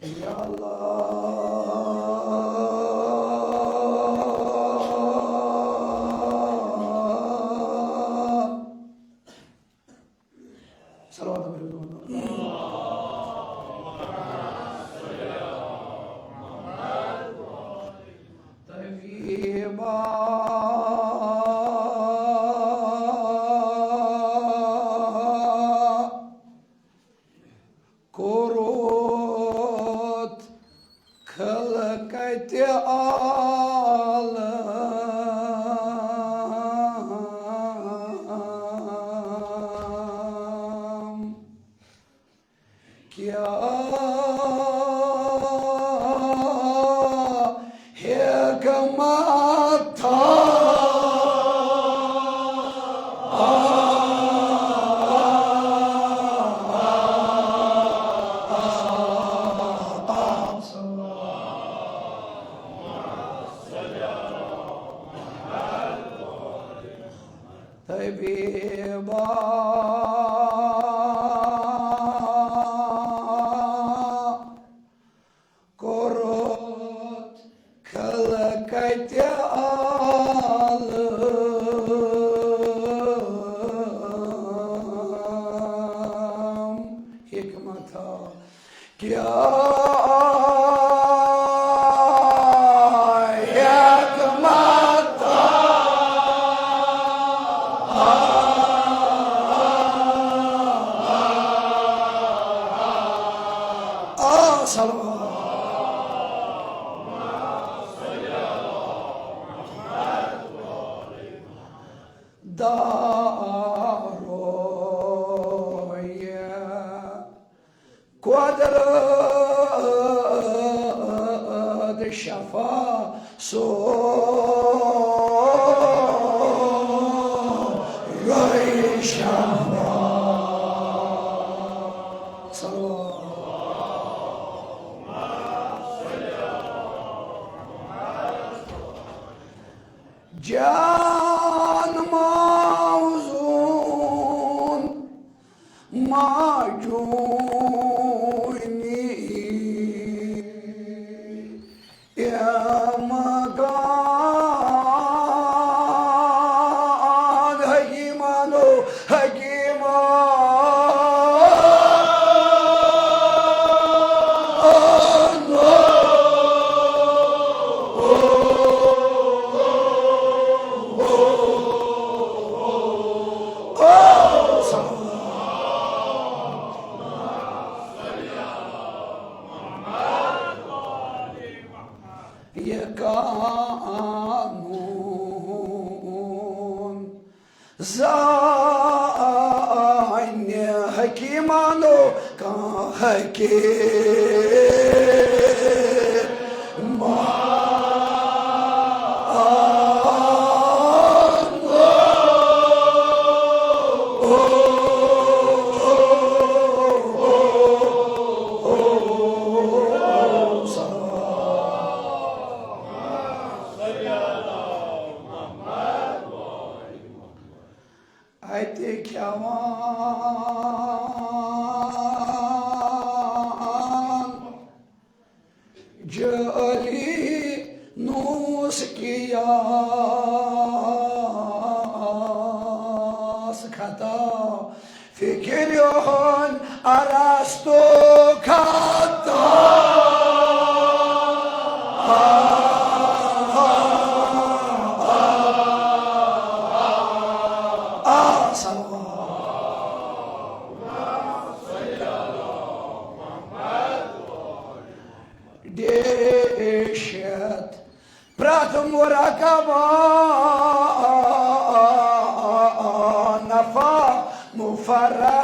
يا الله صلوات كروت خلقت عالم كيا طبيبا كروت خلقت عالم حكمتها كيا دارويا كوادرات الشفا يا شفا جان موزون معجوني يا مقاد هجيمانو يكانون زاين حكيمانو كحكيم أيتك يا مان جالي نوسكيا سكتا فكريون أرستو كتا ديشت براتم ورقبا نفا مفردا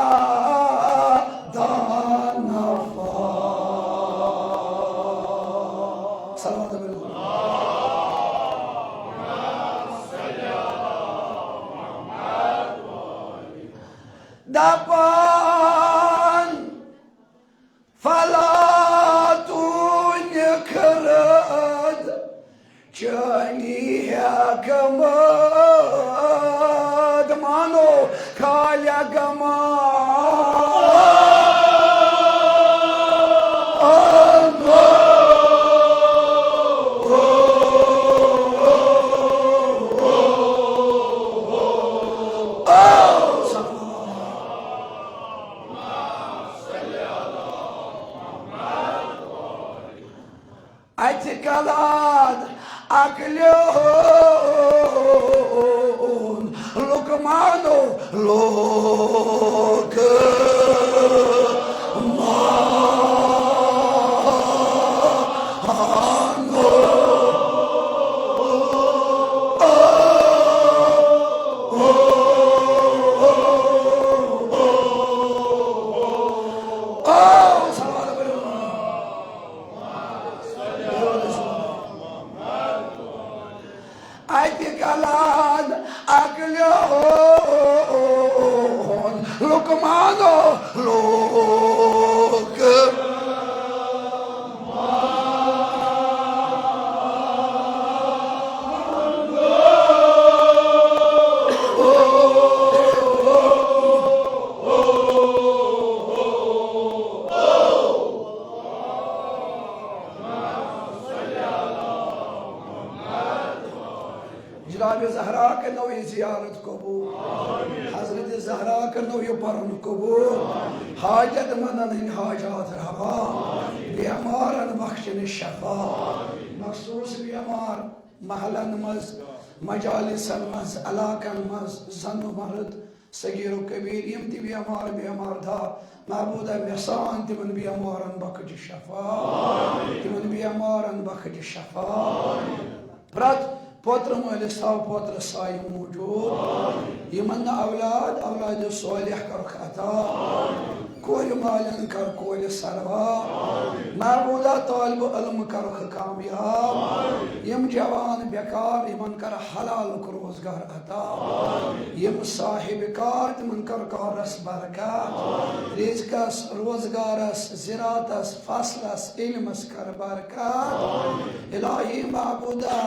نفا صلوات بالله دبان فلا تنكرد جاني يا كمد مانو كاليا كمان اتكالان اكلون لقمانو لوك اتكالان اكلون لقمانو لوك जनाब ज़हरा के नो ये ज़ियारत कबूल, हज़रत ज़हरा के नो ये परम कबूल, हाजत मंदन इन हाजात रवा, बीमारन बख्शन शफा, मखसूस बीमार महलन मज़, मजालिसन मज़, अलाकन मज़, ज़न मर्द, सगीर कबीर यमती बीमार था, महबूदा मिसान तिमन बीमारन बख्श शफा, तिमन बीमारन बख्श शफा, प्रत पोत्र मोलिस थाव पोत्र साय मौजूद यमन औलाद औलाद सोलिह कर अता कोल मालन कर कोल सरवा महबूदा तालिब इल्म कर कामयाब यम जवान बेकार यमन कर हलाल रोजगार अता यम साहिब कार तिमन कर कारस बरकत रिज़्क़स रोजगारस ज़राअतस फसलस इल्मस कर बरकत इलाही महबूदा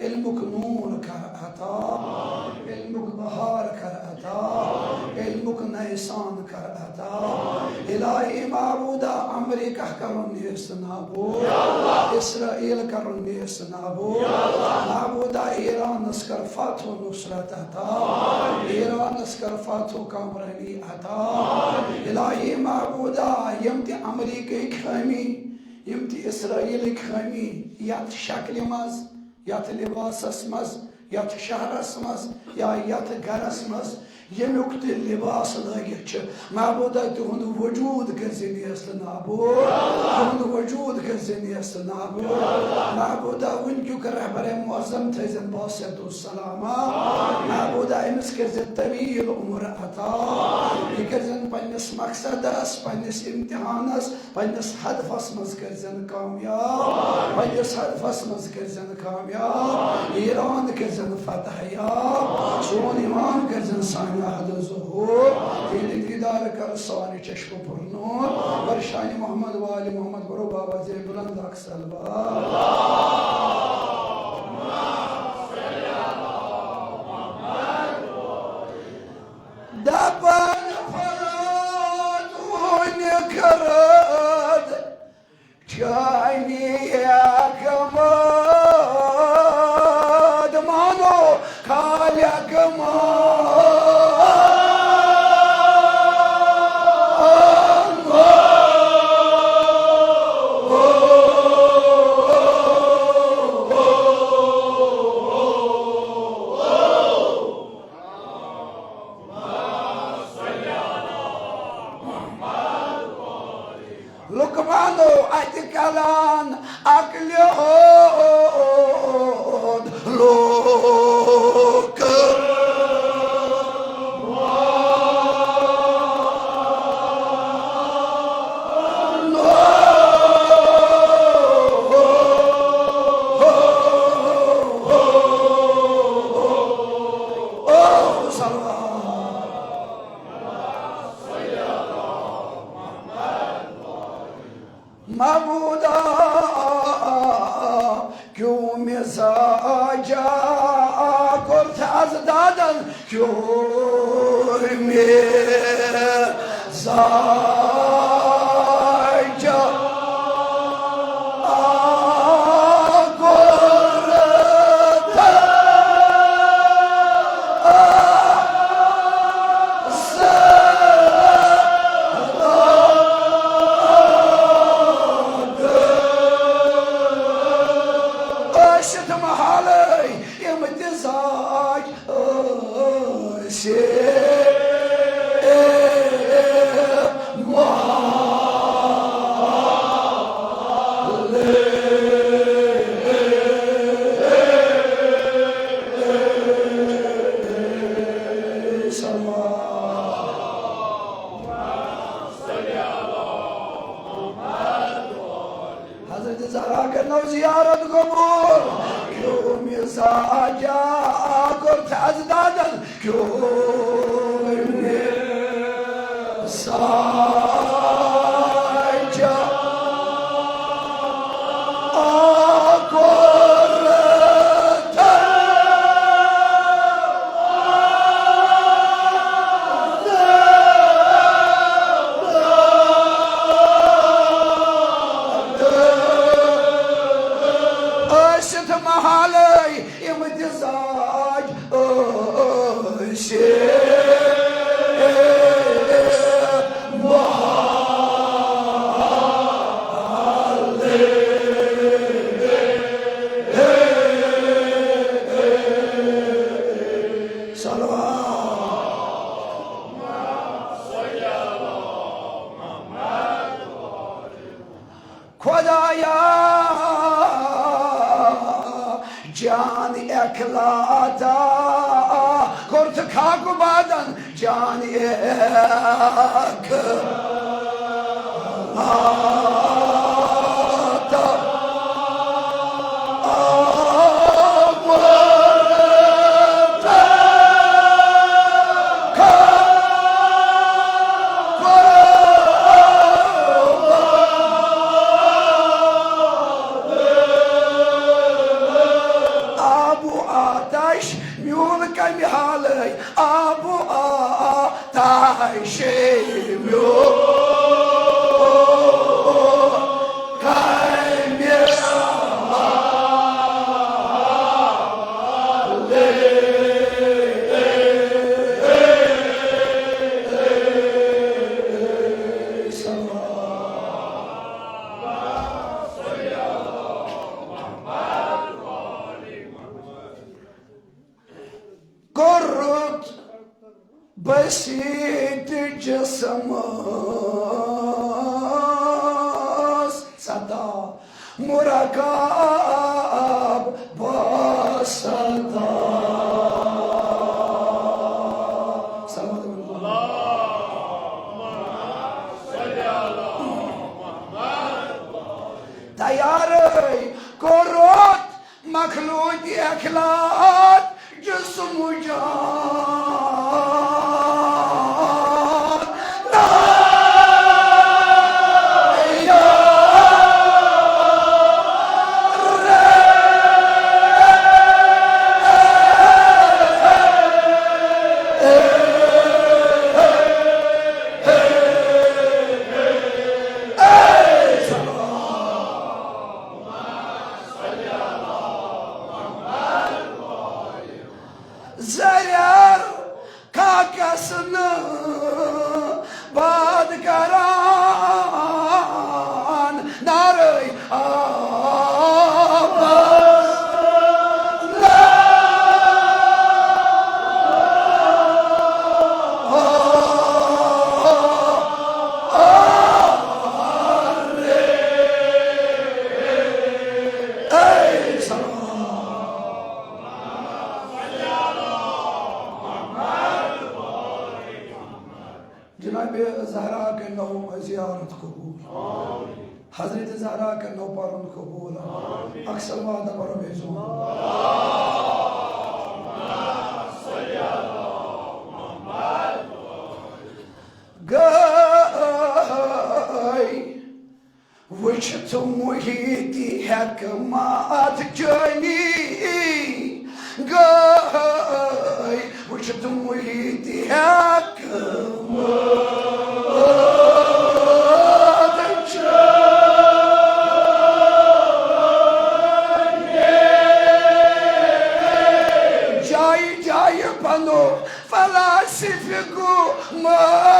इल्मुक नूर कर अता इल्मुक बहार कर अता इल्मुक नहसान कर अता इलाही महबूदा अमेरिका करुन नेस नाबूद इसराइल करुन नेस नाबूद महबूदा ईरानस कर फतह नुसरत अता ईरानस कर फतह कामरानी अता इलाही महबूदा यमति अमेरिका खामी यमति इसराइल खामी यात शक्ल मज यात लिबासस मज यात शहरस मज या यात गरस मज यमुक ते लिबास लगित महबूदा तुहंद वजूद गजनियस नाबूद तुहंद वजूद गजनियस नाबूद महबूदा उनक्युक रहबर मुअज्जम थजन बासतु सलामा महबूदा इमस करजन तवील उम्र अता ये करजन पन्नस मकसदस पन्नस इम्तिहानस पन्नस हदफस मज करजन कामयाब पन्नस हदफस मज करजन कामयाब ईरान करजन फतह याब सोन ईमान करजन सानी ज़ुहूर दीदार कर सानी चश्म पर नूर बरशानी मोहम्मद वाली मोहम्मद बरो बाबा जे बुलंद अक्सलबा दबन फराद वन करद चानी कमाद मानो खालिया कमाद लुकमानो अतकलान अकलियोद लोक महबूदा क्यों मिजाजा कुर्थ अज़दादन क्यों मिजाजा الزهراء كأنه زيارة قبول يوم يساجا كرت أزدادا يوم يساجا محالي يمتزاج جاني اكلاتا كرت كاكو بعدن جاني اكلاتا أبو آتش قرط بسيط جسم صدا مركب بسطا سلامات تياري قرط مخلوق اكلات جسم وجان زير كاكسنا بعد كران ناري جناب زهراء كأنه زيارة قبول حضرت زهراء كأنه بارون قبول أكثر ما هذا بارون بيزون قاي وجهتم وهيتي حكمات جاني قاي وجهتم وهيتي حكمات جاي بانو فلاسفكو ما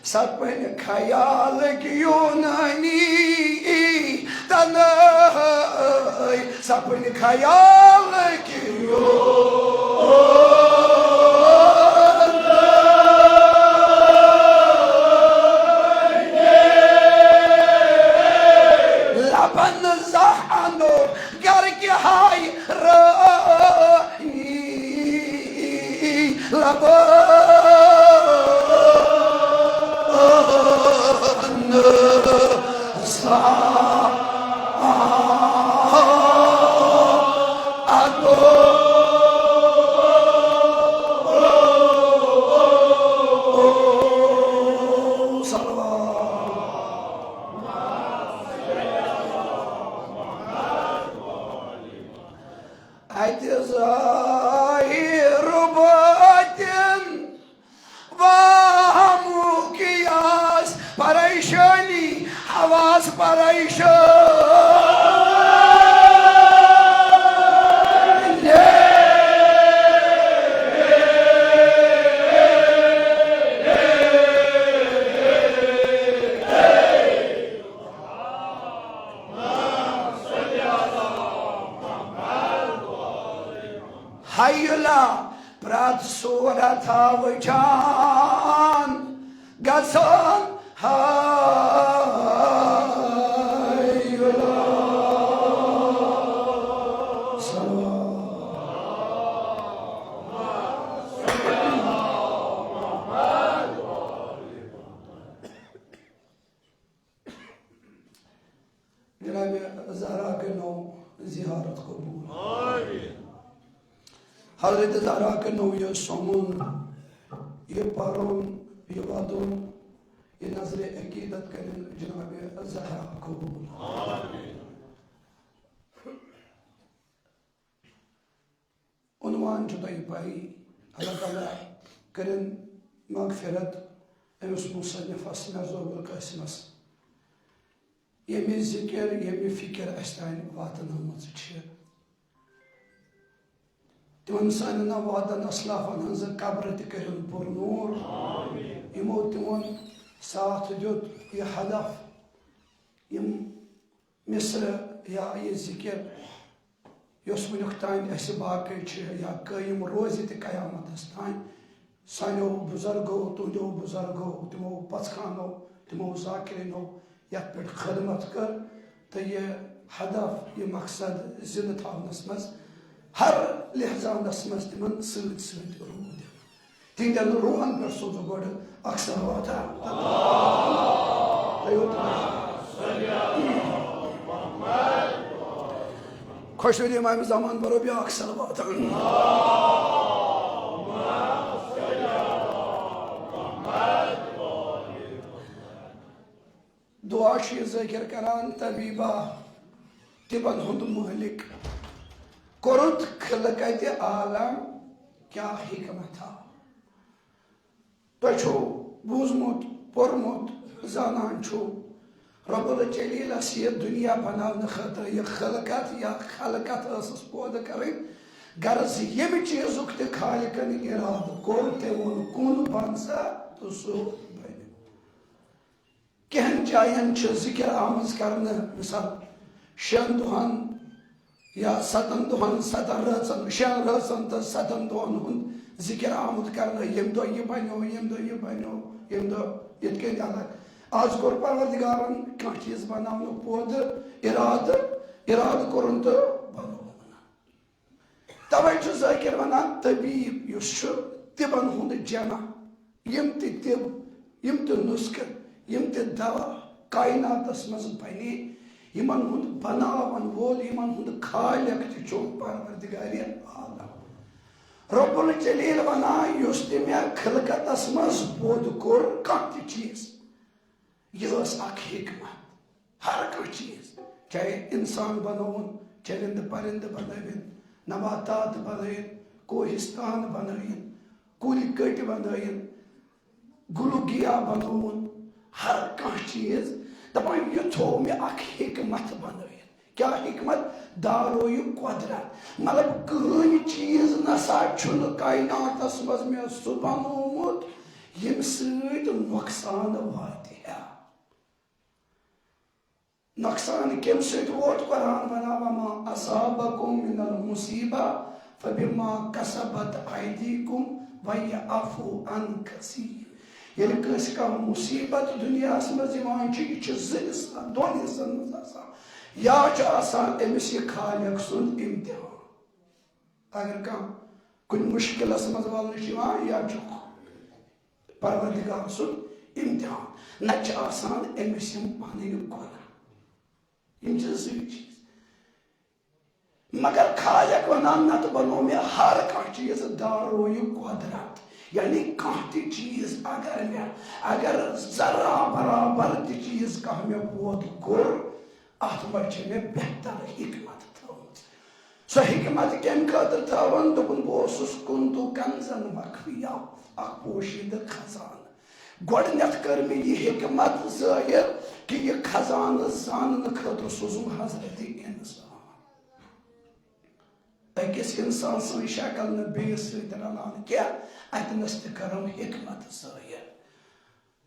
सपन ख्याल यूनानी तनय सपन ख्याल लबन जहानो गर के हाय runny लबन Hayla prat surat hawajan gason hayla जनाब ज़हरा के नौ ज़ियारत कबूल हज़रत ज़हरा के नौ ये सोमन ये पारोन ये वादों ये नज़र अकीदत करें जनाब ज़हरा कबूल उन्वान जुदाई पाई अल्लाह ताला करें मग़फ़िरत अमिस मुसन्निफ़स नज़ोबुल क़स्मस यमी ज़िक्र यमी फ़िक्र अस्तान वातन हमत तिमन सान वादन असलाफन हज कब्र तन पुरनूर यमो तिमन साथ दुत यह हदफ यम मिस्र या यह ज़िक्र यस वुनुक तान अस बाकी या कायम रोज क़यामत तान सानो बुजुर्गो तुंदो बुजुर्गो तिमो पचखानो तिमो ज़ाकिरिनो यथ पे खदमत कर तो यह हदफ यह मकसद जिंद थवनस मज हर लिहाजानस मज तिमन सत रूद तिहन रूहन पे सोजो गोड अक्सर वाता खुशूर इमाम ज़मान बरो भी अक्सर वाता दुआ ज़िक्र करान तबीबा तिबन हुंद महलिक कोरुत खलकत आलम क्या हिकमत था तो बूजमुत पोरमुत जानान छो रब्बुल जलीलस ये दुनिया बनाने खतर ये खलकत या खलकत असस पौध करें गर्ज यम चीजुक ते खालिकन इराद कोर ते वोन कुन बनसा तो सो कहन जायन जिक्र आमज करने मिसाल शेन दुहन या सतन दुहन सतन रचन शेन रचन तो सतन दुहन हुन जिक्र आमद करने यम दो ये बनो यम दो ये बनो यम दो इतके अलग आज कोर परवरदिगारन क्या चीज बनावनो पौध इराद इराद कोरन तो बनो तवे ज़िक्र वना तबीब युस तिबन हुंद जना यम ते नुस्ख यम ते दवा कायनातस मज बने यमन हुंद बनावन वोल यमन हुंद खालिक ते चो परवरदिगार आलम रब्बुल जलील वना युस तिमे खलकतस मज बोध कोर कत चीज यह अख हिकमत हर कह चीज चाहे इंसान बनोन चरिंद परिंद बनविन नबातात बनविन कोहिस्तान बनविन कुल कट बनविन गुलगिया बनोन हर कह चीज दपान यह थो मे अख हिकमत बनविन क्या हिकमत दारो यु कुदरत मतलब कहीं चीज नसा छुन कायनातस मज मे सु बनोमुत यम सत नुकसान वात है। नुकसान कम सत वोत कुरान वमा असाबकुम मिनल मुसीबा फबिमा कसबत अयदीकुम वयअफु अन कसीर। यदि कंस कह मुसीबत दुनिया मज दोन हिस्सन मज या अमिस यह खालिक सुंद इम्तिहान। अगर कह कुन मुश्किलस मज वलन या परवरदिगार सुंद इम्तिहान न अमिस पन गुना चीज। मगर खालिक वनान नत बनो मे हर कह चीज दारो कुदरत। यानी कह चीज अगर जरा बराबर चीज कह मे पोत कोर अत मे बेहतर हिकमत थवत। सो हिकमत कम खतर थवन दोपन बस कुंतु कंजन मखफिया पोशीद खजान। गोडनेथ कर मे यह हिकमत जाहिर कि यह खजान जान खतर सोजुम हजरत इंसान। अकिस इंसान सं शक्ल न बेस रलान क्या अतनस तम हिकमत जाहिर।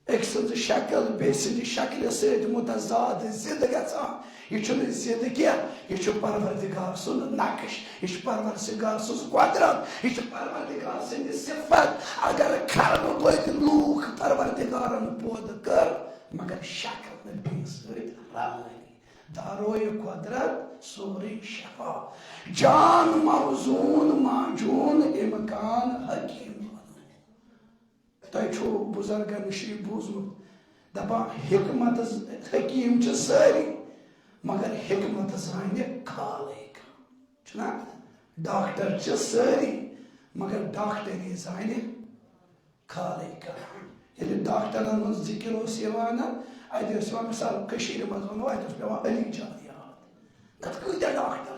एक सज शक्ल बे सज शक्ल सत मुतजाद जिद गसान। यह जिद क्या यह परवरदिगार सुन नक्श यह परवरदिगार सुन कुदरत यह परवरदिगार सद सिफत। अगर खरब बद लूख परवरदिगारन पौध कर मगर शक्ल न बे सत रलानी दारोय कुदरत सोरे शफा जान मौजून माजून इमकान हकीम। तुम बुजुर्ग नश बूजमुत दपान हिकमत हकीम सारी मगर हिकमत जान खालिक। डॉक्टर सारी मगर डॉक्टरी जान खालिक। ये डॉक्टरन मन जिक्र अत मिसाल मज वो अत पे अली जान याद कत कत्या डॉक्टर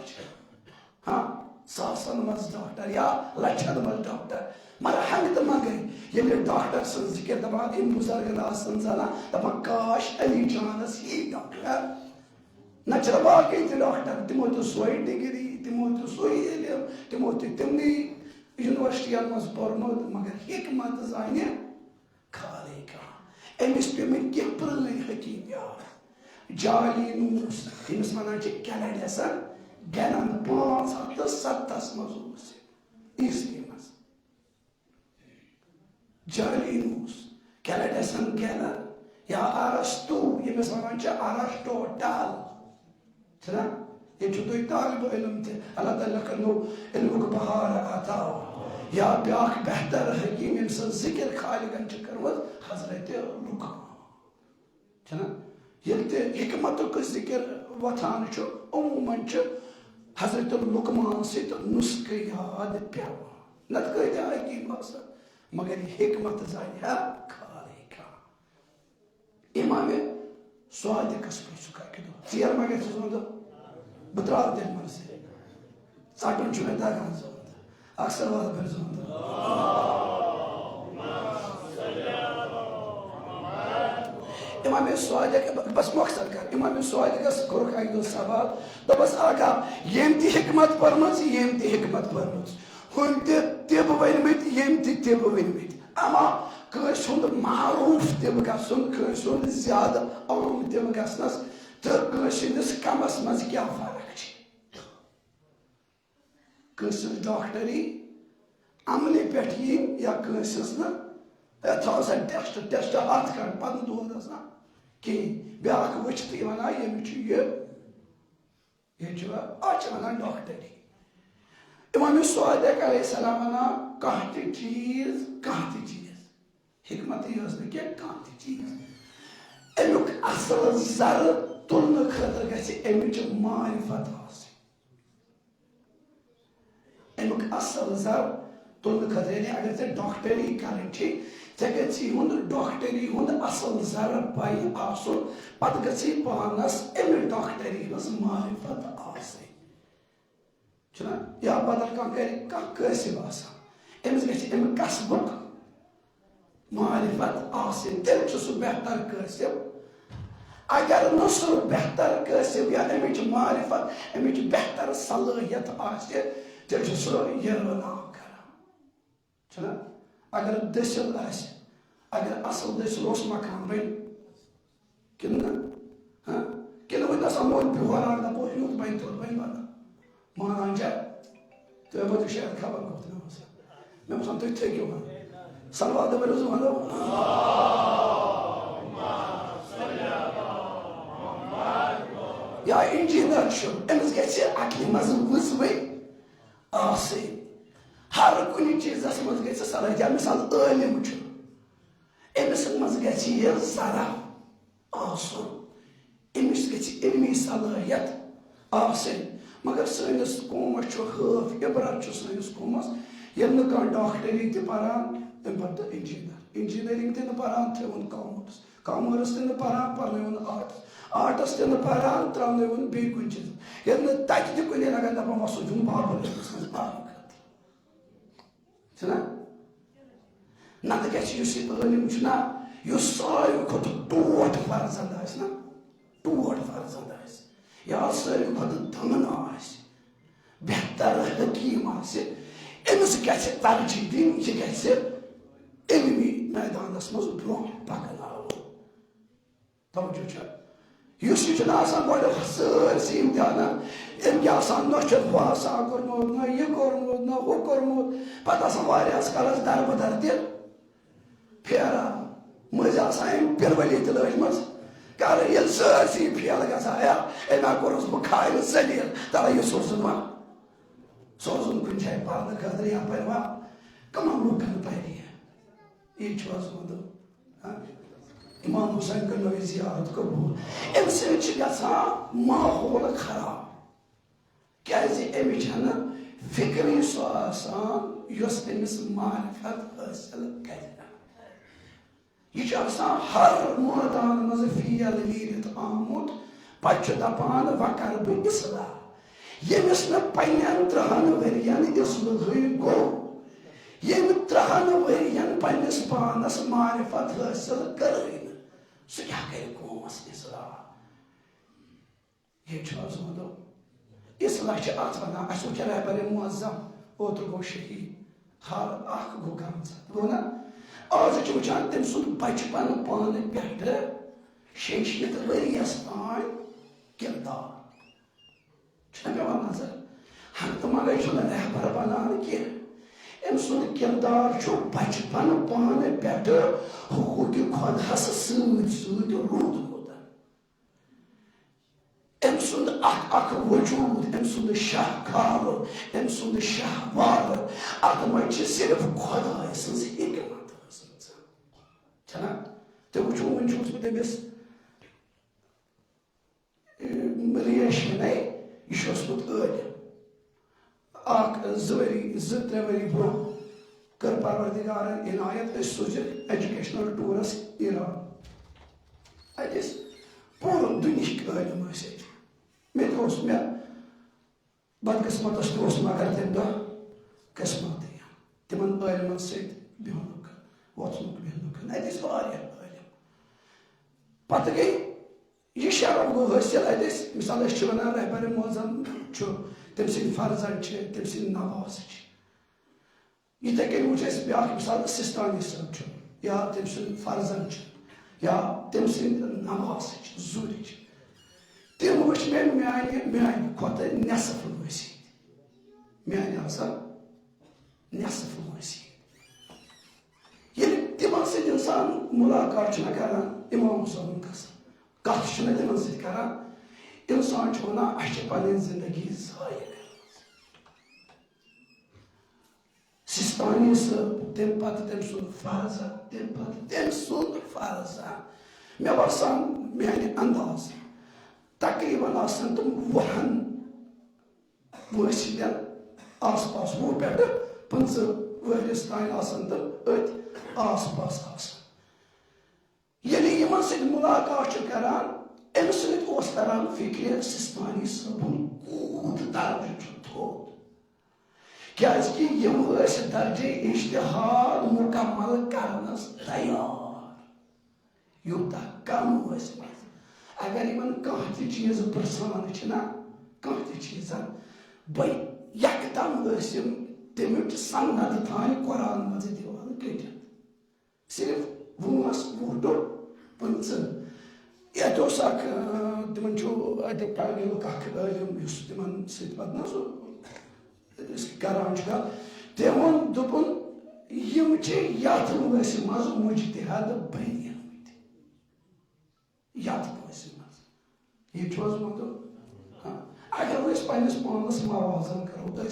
हाँ सासन मज डॉक्टर या लक्षन मज डॉक्टर मगर हंग तो मगई ये डॉक्टर सं जिक्र दपान इन बुजुर्गन जाना दपान काश अली जानस ये डॉक्टर न बाकी डॉक्टर तमो तो सोई डिग्री तमो तो सोई इलम तमो तो तमनी यूनिवर्सिटी मज पोर्मुत मगर हिकमत जान खालिक। अमिस पे मे कह पुरान हकीम याद जालिनूस तमिस वन कैनेडसन गैलन 507 मज ईस्वी मज जालिनूस कैनेडसन गैलन या अरस्तु यमिस वन अरस्टोटल छना ये तुम तालिब इलम थे अल्लाह ताला कनो इल्मुक बहार आता या ब्याख बेहतर हकीम यम जिक्र खालिकन कर्मत हजरत लुकमान ये हिकमत जिक्र वथान अमूमन हजरत लुकमान सत नुस्ख याद पे नत कत्या हकीम मगर हिकमत जान खालिक। इमाम स्वादिकस पे चेर मा गो बह त्रा तेल मर्जी चटन मे तगान अक्सर वाद फिर इमाम स्वादिक बस मकसद कर इमाम स्वादिकस कोर एक सवाल दपस आका यम ति हिकमत परमज यम ति हिकमत परमज हुन तिब वनमित यम तिब वनमित अमा कस हुंद मारूफ तिब गसन कस हुंद ज्यादा आम तिब गसनस तो कस कमस मज क्या फर्क कस डॉक्टरी अमले पे या कस सा टेस्ट टेस्ट अत कर पद दोद कहें ब्या वुत वन ये वन डॉक्टरी। इमाम स्वादिक अलैहिस्सलाम वन कह चीज हिकमत कह चीज अमुक असल जर तुलने खतर गमिच मारिफत अमुक असल जर तुलने खतर अगर ऐ डॉक्टरी कर डॉक्टरी हुंद असल जर पाई आसन पत गई पानस अमि डॉक्टरी हज मारिफत या बदल कह कसब अमिस गमि कसबुक मारिफत तेल सह बेहतर कसब। अगर न सह बेहतर कसब या अमिच मारिफत अमिच बेहतर सलाहियत तेल सह ये रना कर अगर दसिल अगर असल दस मकान बन कि वो मोन बिहार दपो यूत बन तुत बन बना मान तो वो शायद खबर गो मैं बसान तुम थो सलवाद वनो या इंजीनियर अमिस ग अकल मज वजवे हर कुन चीजस मज ग सलाहियत मिसाल आलिम अमिस मज ग जरा अमिस ग इल्मी सलाहियत मगर सैनिस कौमस हफ इबरत सैनिस कौमस ये डॉक्टरी तरान तम पे इंजीनियरिंग तीन पान थवन कॉमर्स तीन पान पर्न आर्ट्स तीन पान त्रवन बी कुन चीज ये तक कुन लगन दपान वसुन बाबर ना नत गलिम सारे खुद टोट फर्जंद ना टोट फर्जंद या सारे खुद दमन बेहतर हकीम अमिस तरजीह दिन यह इल्मी मैदानस मज ब्रो पकन तवज्जो सरसी इम्तिहान नशर हुआ कोर्मुत न यह कोर्मुत न वो कोर्मुत पे कलस दरबदर दिन फेरा मज पिरवली तलजम कर ये सरसी फेल गया अमे कोर्स बह खायल जलील तला यह सोजुन कुन जाए पर्न खतर या पवा कमन लुकन पे ये इमाम हुसैन कर नवी जियारत कबूल अम माहौल खराब क्या फिक्री समिस मारिफत हासिल कर हर मैदान मज फील नीरत आमुत पे दपान वह कर बह इसलाह यमिस न पन्न 3 वरियन इसलह गो यम 3 वरियन पन्निस पानस मारिफत हासिल कर सह क्या कर कौमस इसलाह ये इसलाह अत वन अस रहबर मुअज्जम ओतर गो शहीद हर गो गो ना आज वुचान तम सुन बचपन पान पे 6 वरियस तान किरदार नजर हंगतमगै रहबर बनान कह अम सुंद किरदार बचपन पान पे हुकूक खुदास रूदमुत अम सुंद वजूद अम सुंद शाहकार अम सुंद शाहवार अत मज सिर्फ खुदाय सज हिकमत छना तो वो वन तमिस रियश नै यह ज़री 2-3 वरी ब्रो कर परवरदिगारन इनायत सूजित एजुकेशनल टूरस ईरान अतिस पूर दुनिक आलम मे मे बदकिस्मत मगर तम दह किस्मत तिमन आलमन बिहुनुक वोचनुक बिहुनुक अतिस आलम पत गई यह शरफ गो हासिल अतिस मिसाल वन रहबर मोजम तम फर्जन तम नवाज इथे कन वो ब्या मिसाल सिस्तानी सब या तम फर्जन या तम नवाज जूर तम वो मान खुद नसफ मसीद मान नसफ मसीद ये तमन सान मुलाकात कर इमाम साहब कसम कथ तमन सरान इंसान वन पे जिंदगी जाय सिस्तानी सब तम पे तम सुन फर्जा तम सुन फर्जा मे बसान मान अंदाज तकरीबन तुम 20 मसीदन आस पास 20 पे 50 वरिस तान तुम अत आस पास ये मुलाकात करान अम सरान फिक्र सिस्तानी सबन कूद दर्ज थोद क्या दर्जे इश्तिहाद मुकम्मल करनस तैयार यूता कम अगर इन कह चीज प्रसान कह चीज बह यकदम तमिक सनद थान कुरान मज दिवान कट सिर्फ वुहस वुह 15 ये तिमन प्राइवेल तिमन करान तम दोपन यम यथ वैसे मज मुजतहद बन यथ वैसे मज ये अगर पन्नस पानस मवाजन करो तो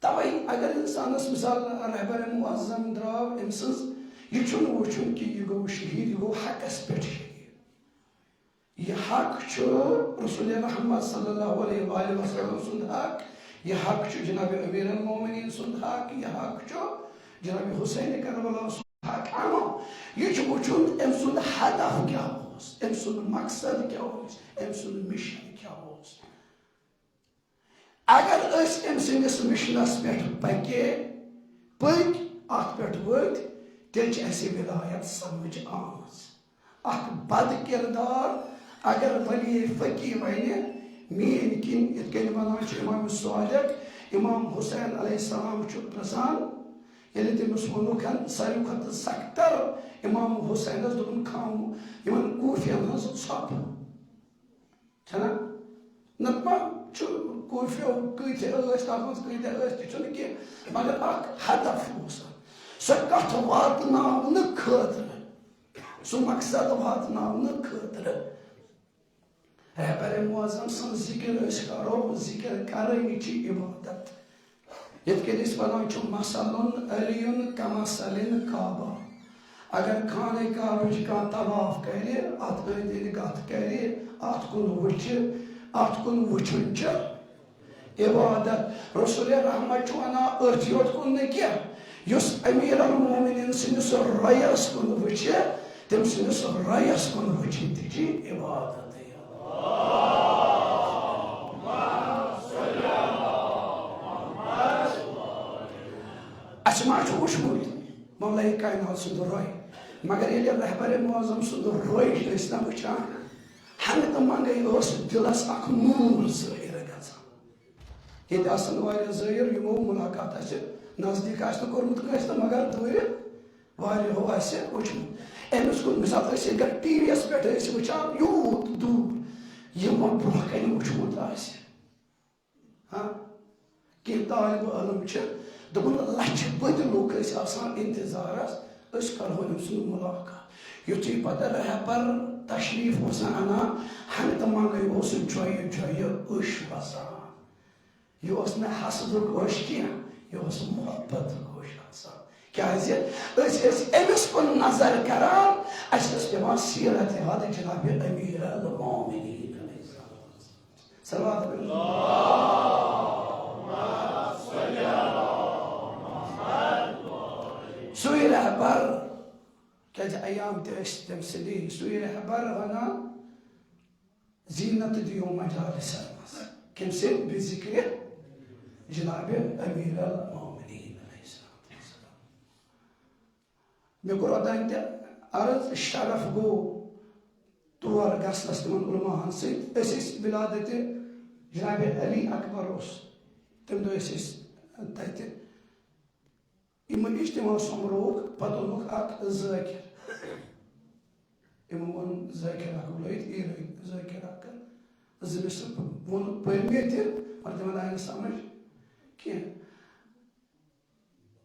तवे अगर इंसानस मिसाल रहबर मुअज्जम द्राव अम सह वुचन कि यह गो शहीद यह गो हकस पे शहीद यह हक रसूल रहमत सल्लल्लाहु अलैहि वसल्लम सुंद हक यह हक जनाब अमीर अल मोमिनीन सुंद हक यह हक जनाब हुसैन करबला सुंद हक अमो यह वुचन अम सुंद हदफ क्या अम सुंद मकसद क्या अम सुंद मिशन क्या अगर अम सस मिशनस पे पके पक अत पे वत तेल विलायत समझ आम बद किरदार अगर वली फकी वन मीन किन इत वन इमाम सादिक इमाम हुसैन अलैहिस्सलाम प्रसान ये तमिस वोन सारे खुद सख्तर इमाम हुसैन दोपन खाम इन कूफियन हज छप छना नपा कूफियो कत तथ कह मगर हदफ सह कथ वातन खतर सह मकसद वातन खतर रहबर मुअज्जम सन जिक्र करो जिक्र कर इबादत ये वन मसलन अलियुन कमसलिन काबा अगर खाने काबच कह तवाफ कर अत कर अत कुन वुचन इबादत रसूल रहमत वन अथ योत कुन कह अमीर अल मोमिनीन सस रयस कुन वो तम सस रयस कुन वुचन ती इबादत अस वुचमुत मौला कायनात सुंद रोय मगर ये रहबर मुअज्जम सुंद रोय ना वुचान हंग तो मंगई दिलस नूर ज़ाहिर गसान ये ज़ाहिर यमो मुलाकात नजदीक कोर्मुत मगर दूर वारियो वुचमुत अमिस कुन मिसाल अगर टीवीएस पे वुचान यूत दूर यमो ब्रोह कन वुचमुत कह तालिब इलम दोपन लच बद लूक इंतजारस करो अम सुंद मुलाकात युथी पे रहबर तशरीफ अना हंग तो मंगई जोय जोय वसान यह ना हसदुक कह यह मोहब्बत क्या अमिस कुन नजर करान पे सीरत हद जनाब अमीर अल मोमिनीन सुई रहबर क्या अयाम तमसली सुई रहबर वन जीनत दियो मजालिस कम से बिजिक्र जनाब अमीर अल मोमिनीन मे कोर अदान अर्ज शरफ गो तौर गसनस तमन उलमाहन सत विलादत जनाब अली अकबर तम दो तत इमन इज्तिमा समरोग पत ओनुक ज़ाकिर इमन वो ज़ाकिर लैत ज़ाकिर जमिस वो पे पर तम आय समझ कह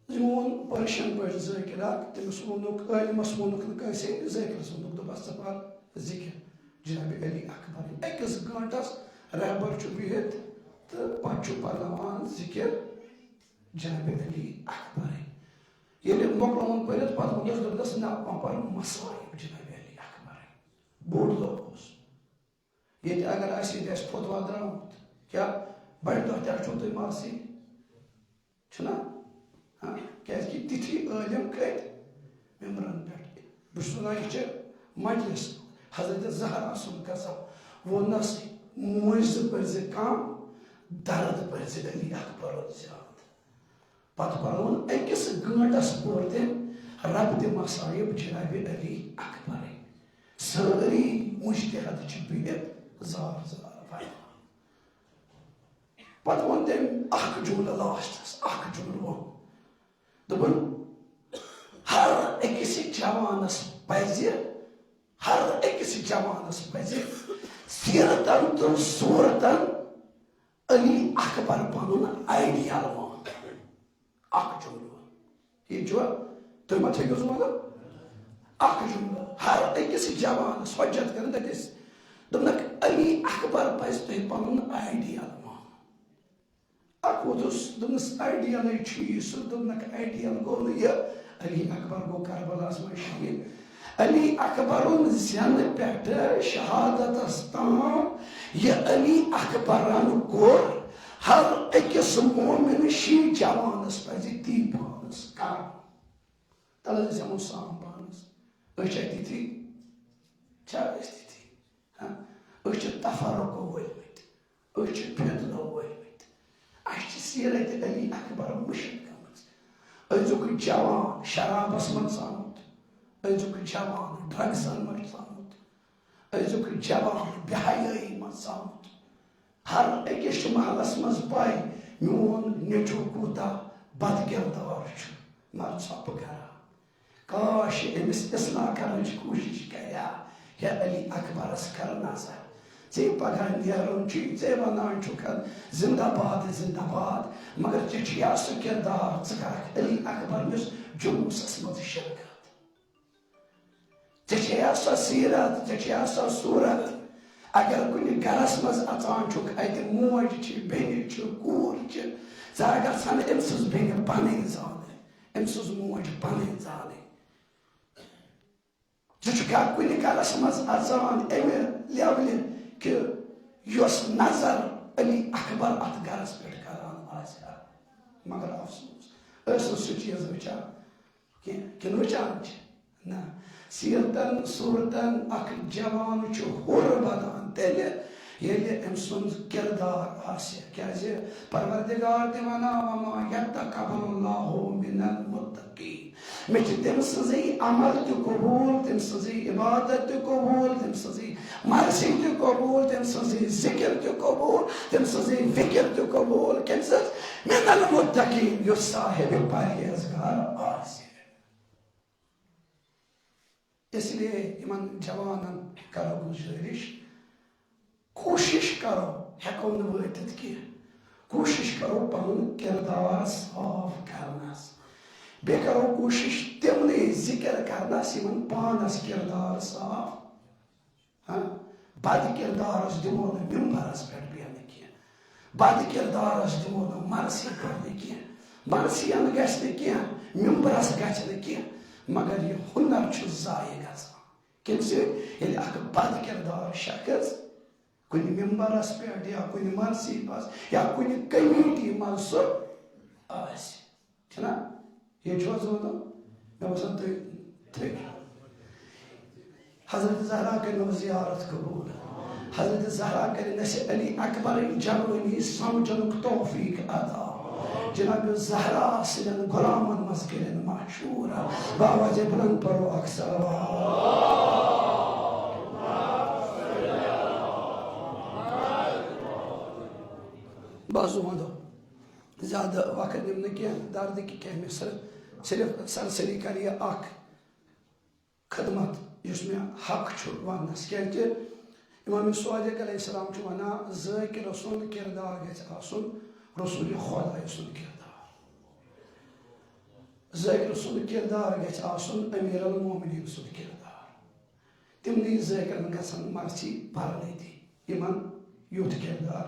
वो पर्शियन पे ज़ाकिर तमिस वोनुक आलमस वोनुक ज़ाकिरस वोनुक दोपस पर जिक्र जनाब अली अकबर अकिस गंटस रहबर बिहित तो पे पर्वान जिक्र जनाब अली अकबर ये मोकलवन पे दोपस ना पर मसाइब जनाब अली अकबर बोड़ दह ये अगर फतवा द्रामुत क्या बड़ दह तुम मासी क्या तिथि आलम कत मेम्बरन पे बना मजलिस हजरत ज़हरा सुन कसम वोनस मुज पे कम दर्द पे अली अकबर ज्यादा पत पर्वन अकिस गंटस पोर तम रब मसाइब जनाब अली अकबर सारी मुश्तहद बिहित जार जार पत वो तम जुमल लास्टस जुमल वो दोपन हर अकिस जवानस पज हर अकिस जवानस पज सीरतन तो सूरतन अली अकबर पनुन आइडियल मान जुमलो ये जो तुम मत थो जुमलो जुमलो हर अकिस जवानस हजत कर दस दोनक अली अकबर पज तुम पनुन आइडियल मान वोदुस दोनस आइडियल चीज दोनक आइडियल गो ये अली अकबर गो करबलास में शहीद अली अकबर जन पे शहादत ताम ये अली अकबरन कोर हर अकिस मोमिन शी जवानस पज ती पानस कर तल साम पानस ती तफरुको वलमत फितनो वलमत सीरत अली अकबर मुश्किल अजुक जवान शराबस मन सामुत अजुक जवान ड्रग्सन मन सामुत अजुक जवान बेहयाई मन सामुत हर अकिस महलस मज पाई मोन नेचु कूता बद किरदार मर सप करा काश अमिस इस्लाह करने कोशिश करा या अली अकबरस कर नजर े पगह नेरुन े वन जिंदाबाद जिंदाबाद मगर चे सह किरदार कर अली अकबर मिस जुलूसस मज शिरकत चे सह सीरत चे सह सूरत अगर कुन गरस मज अचान अत मोज बेन कूर अगर सन अम सज बेन पन जान अम सज मोज पन जान कुन गरस मज अचान अमे लेवल कि नजर अली अकबर अत गरस पे करान मगर अफसोस सह चीज वचान कि वचान ना सीरतन सूरतन अख जवान हुर बदान तेल ये अम सुंद किरदार क्या परवरदिगार वना वमा यतक़ब्बलुल्लाहु मिनल मुत्तक़ीन मे तम सजी अमल तो कबूल तम सजी इबादत तो कबूल तम सजी मर्सी तो कबूल तम सजी जिक्र तो कबूल तम सजी फिक्र तो कबूल कम सज मिनल मुत्तक़ीन यो साहिब परहेजगार इसलिए इन जवानन करो गुजारिश कोशिश करो हेको न वटित की कोशिश करो पन किरदार साफ करनस बे करो कोशिश तमने जिक्र करनस इन पानस किरदार साफ बद किरदारस दिमो न मिंबरस पे बेन की बद किरदारस दिमो न मरसी करने की मरसी अन गश्त की मिंबरस गश्त की मगर ये हुनर जाय गम बद किरदार शख्स कुन मिंबरस पे या कुन मरसी मज या कुन कमेटी मज सह ये मे बसान तुम हजरत ज़हरा कर ज़ियारत कबूल हजरत ज़हरा कर अली अकबर जवानी समझन तौफीक अता जनाब ज़हरा सिदन गुलामन मज कर मशहूर बाबा जे बुलंद परो अक्सर बाजू वंदो ज्यादा वक्त निम्न क्या दर्द की कह में सिर्फ सरसरी कर खदमत जिसमें हक वनस क्या इमाम सादिक अलैहिस्सलाम वना ज़ायक रसूल किरदार गसूल रसूल खुदा सुन किरदार ज़ायक रसूल किरदार गसूल अमीर अल मोमिनीन सुन किरदार तिमनी ज़ायक गसन मर्सी भरने दी इमन युथ किरदार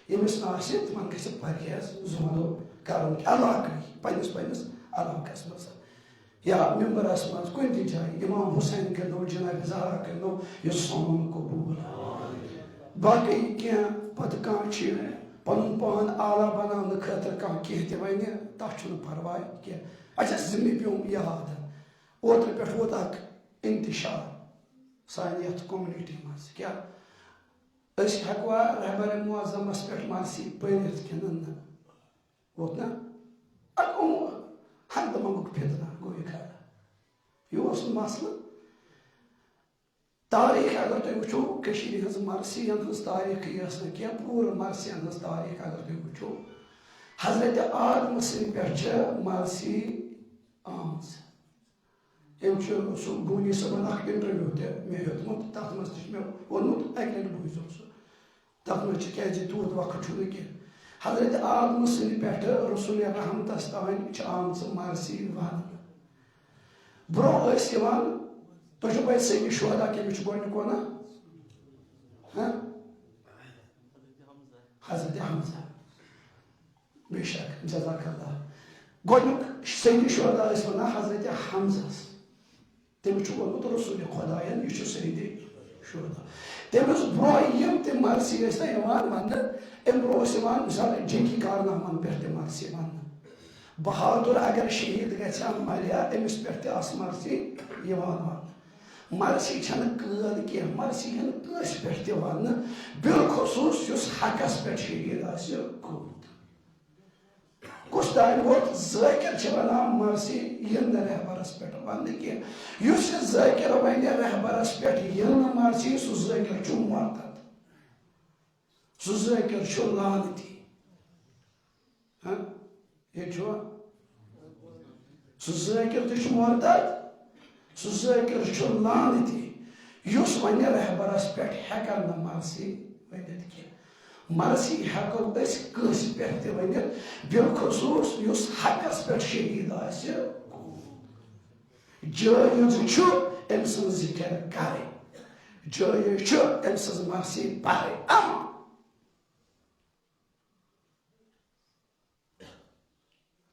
यमिस तिमन गस परहेज जुमलो कर पन्नस पन्नस इलाकस मज या मिंबरस मज कुन जाए इमाम हुसैन करो जनाब ज़हरा करो यह सोन कबूल बाकी क्या पत पन पान आला बनाने खतर कह कह वन तथ परवाह कह अच्छा मे पे याद ओत्र पे वोत इंतशार सान कम्युनिटी मज क्या हेकवा रहबर मुअज़्ज़मस पे मर्सी पढ़ित कि वोत ना हर दमक फितना गो यह यह मसल तारीख अगर तुम वो हज मर्सियन हज तारीख यस क्या पूरा मर्सियन हज तारीख अगर तुम वो हजरत आदम पे मर्सी आमज सो गोनी सबन इंटरव्यू मे हेतमुत तथ मज मे वोनमुत अक लट बोजो सो तथ मज तूत वक्त कह हजरत आदम सद पे रसूल रहमतस तान आम मरसी वन ब्रो तुझ पे सही शुहदा कमिश गोक वन हजरत हमजा बेशक जज़ाकल्लाह गोक सही शुहदा वन हजरत हमजस तमिस वोनमुत रसूल खुदायन यह सईद शुहदा तमिस ब्रो यम तम मरसी वन अम ब्रो मिसाल जंगी कारनामन पे मरसी वन बहादुर अगर शहीद गया मरिया अमिस पे मरसी वन मरसी कैद कह मरसी कस पे वन बिलखसूस हकस पे शहीद आमुत कुछ टाइम वोत ज़ाकिर वन मरसी यह रहबरस पे वन कह ज़ाकिर वन रहबरस पे मरसी सह ज़ाकिर मुर्तद सह ज़ाकिर लानती ये सह ज़ाकिर मुर्तद सह ज़ाकिर लानती वन रहबरस पे हेकान न मरसी वन कह मरसी हेको कस पे वन बिलखसूस हकस पे शहीद जायज अम सज जिक्र कर जायज अम सज मरसी पर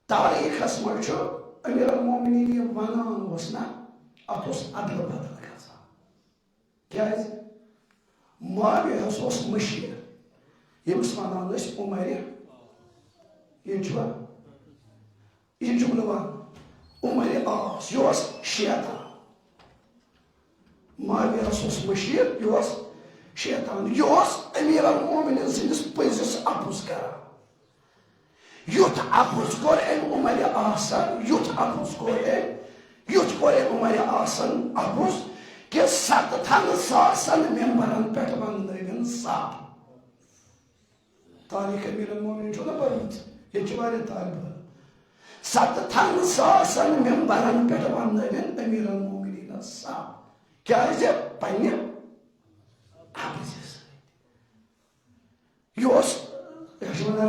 तारीखस मज अमीर मोमिनीन वनान ना अत अदल बदल गज मावियस मशीर यमिस वनान उमर यह जुमल वन उमर आस यह शैतान मावियस मशीर यह शैतान यह अमीर मोमिनीन सदिस पजिस अपुज कर युथ अपुज कोर उमर आसन युथ अपुज कोर उमर आसन अपुज कि 70,000 मेंबरन पे वन साफ तारीख अमीर मोमिनीन ना पर्मुत ये तालब 70,000 मेंबरन पे वन अमीर मोमिनीन साफ क्या पे यह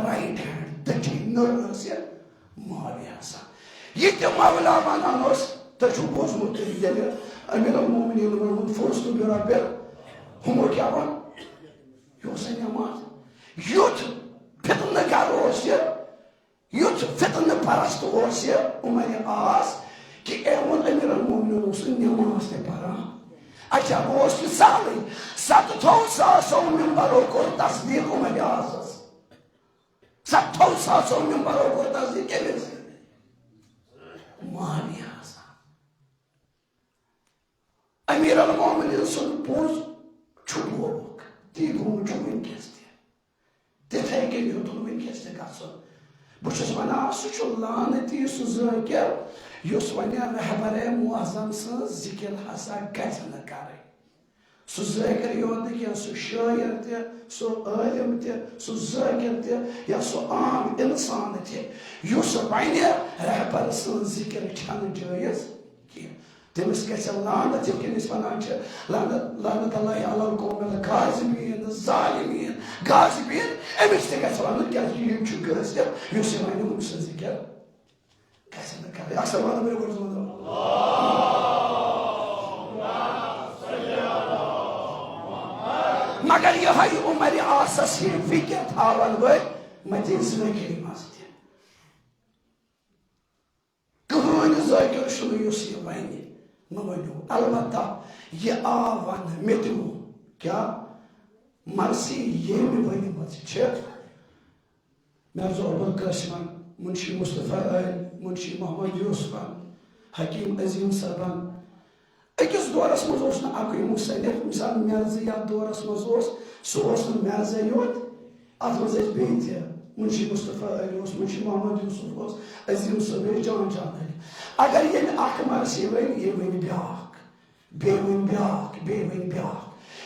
राइट हैंड दची नर्स माविया यह मौला वनान तु बोजमुत अमीर मोमिनीन वोन फर्स्ट ब्यूरा पे हमो क्या वन यह नमाज युथ फितन गर युथ फितन परस्त उमर आस कि वोन अमीर मोमिनीन नमाज ते पान अच्छा वो सहल 70,000 मेंबरों को तस्दीक उमर आसस 70,000 मेंबरों को तस्दीक कमिस माविया अमीर मोमिनीन सुन पोज बोक ती गुम वनकस तिथे कन हेतुन वनकस गसन बहुत वन सह लानती सह ज़ाकिर वन रहबर मुअज़्ज़म सज जिक्र हसा गज न कर सह ज़ाकिर योत कह सह शायर सह आलिम सह ज़ाकिर या सह आम इंसान वन रहबर सज जिक्र जायज कह तमिस गस लानत यमिस वनान लानत अलल कौमिल काज़िमीन ज़ालिमीन गाज़िबीन अमिस गस वन क्या गसित वन हम सज जिक्र गस न कर अक्सर वन मे मगर यह उमर आसस फिक्र थावन वो मजीद ज़ाकिर मज कहन ज़ाकिर यह वन नो अलबत्ता यह आ वन मे क्या मरसी यम वन मिर्जा अबुल कासिम मुंशी मुस्तफा मुंशी मोहम्मद यूसुफन हकीम अजीम सबन अकिस दौरस मज अक मुसनफ मिसाल मेर्ज यथ दौरस मज सह मेर्ज योत अत मज मुंशी मुस्तफा मुंशी मोहम्मद यूसुफ अजीम सब जान अली अगर ये मरसी वन ये वन ब्याक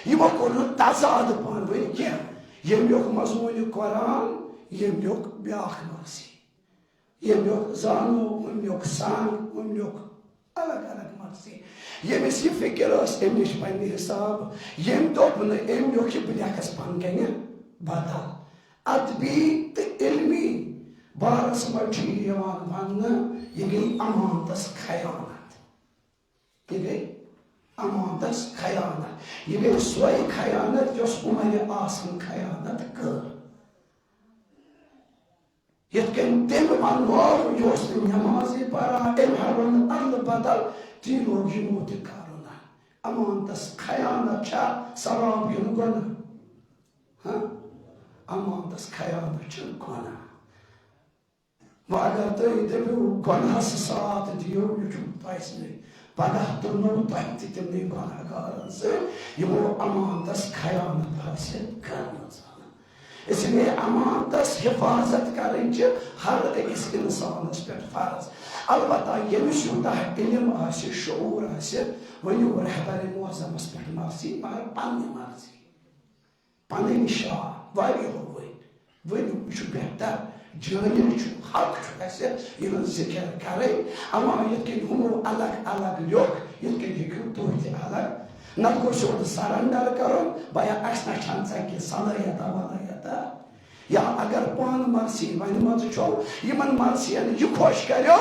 यमो कोर तजाद पान वन कह यम मजमून कुरान यम back मरसी Yemyok zanu, yemyok san, yemyok alak maksi. Yemis ye fikras, emniş bani hesab. Yem topunu emniyor ki bilyakas pangenya badal. Adbi te ilmi baras marci yaman vanna yegi amantas khayanat. Yegi amantas khayanat. Yegi suay khayanat jos umay asan khayanat kır. Yetken tem anwar jos namazi para emharun arlı badal tilo jimuti karuna. Amantas khayanat cha sarab yunugana. Ha? Amantas khayanat chukana. Vagar taydebu kana saat diyor yujum taisni. Badah turnu taititimni kana karanse. Yemo amantas khayanat haset karnaz. इसलिए अमानतस हिफाजत करेंगे हर एक इंसानस पे फर्ज अलबत्ता यमिस Utah इल्म आसे शऊर आसे वनु रहबर मुअज़्ज़मस पे मर्जी मगर पन्ने निशा वारी हो वनु छु बेहतर जानिल छु हक छु ऐसे यमन जिक्र करे अमा यकिन हम अलग अलग लोग यकिन हिकु तो अलग Nako şurada sarandar karım, bayağı aşna şansa ki salayata valayata. Ya agar puan marsi, vani mazı çoğu, yaman marsi yani yukhoş karıyor.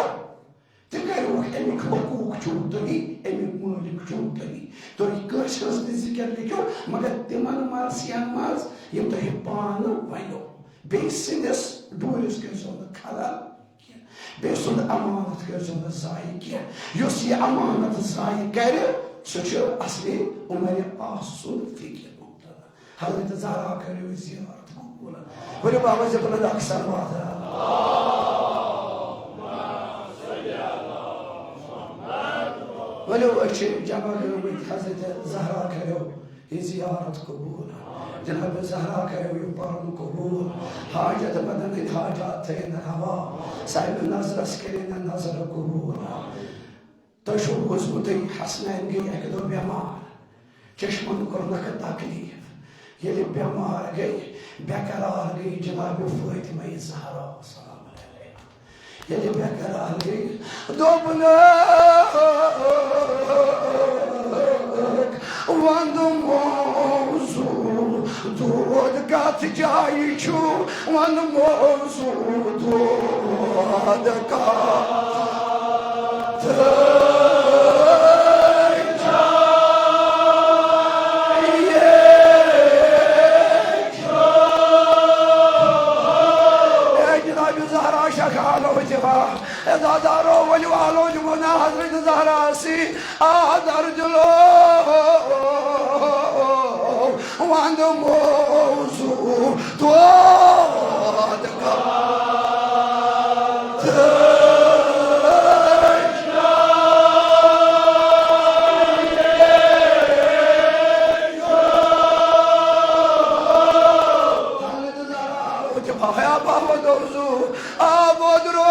Tıkarıyor emik hukuk çuğdani, emik mulik çuğdani. Tori kırşız zikerliyor, magar timan marsi yanmaz, yem tori puanı vayno. Beysiniz duyuz gözünde kalan. Beysinde amanat gözünde zayi ki. Yosi amanatı zayi karıyor. Suçu asli umari asul fikir muhtemelen. Hazreti Zahra kariyo ziyaret kubula. Böyle baba zıpına da aksan vardı. Böyle o şey Cemal-i Hazreti Zahra kariyo ziyaret kubula. Cenab-ı Zahra kariyo yuparın kubul. Hacet bedenin hacatayın hava. Sahibin nazır askerinin nazırı kubula. تشوف وزبطي Hasnain جي أكدو بيمار چشمن كرنك التكليف يلي بيمار جي بكرار جي جناب فويت ما يزهرا سلام عليها يلي بكرار جي دوبنا واندو موزو دود قات جاي شو واندو موزو دود قات إذا داروا ولوالوا جمنا حضرت زهراسي آدر جلو وعندهم موضوع توادك يا بابا دوزو أبو درو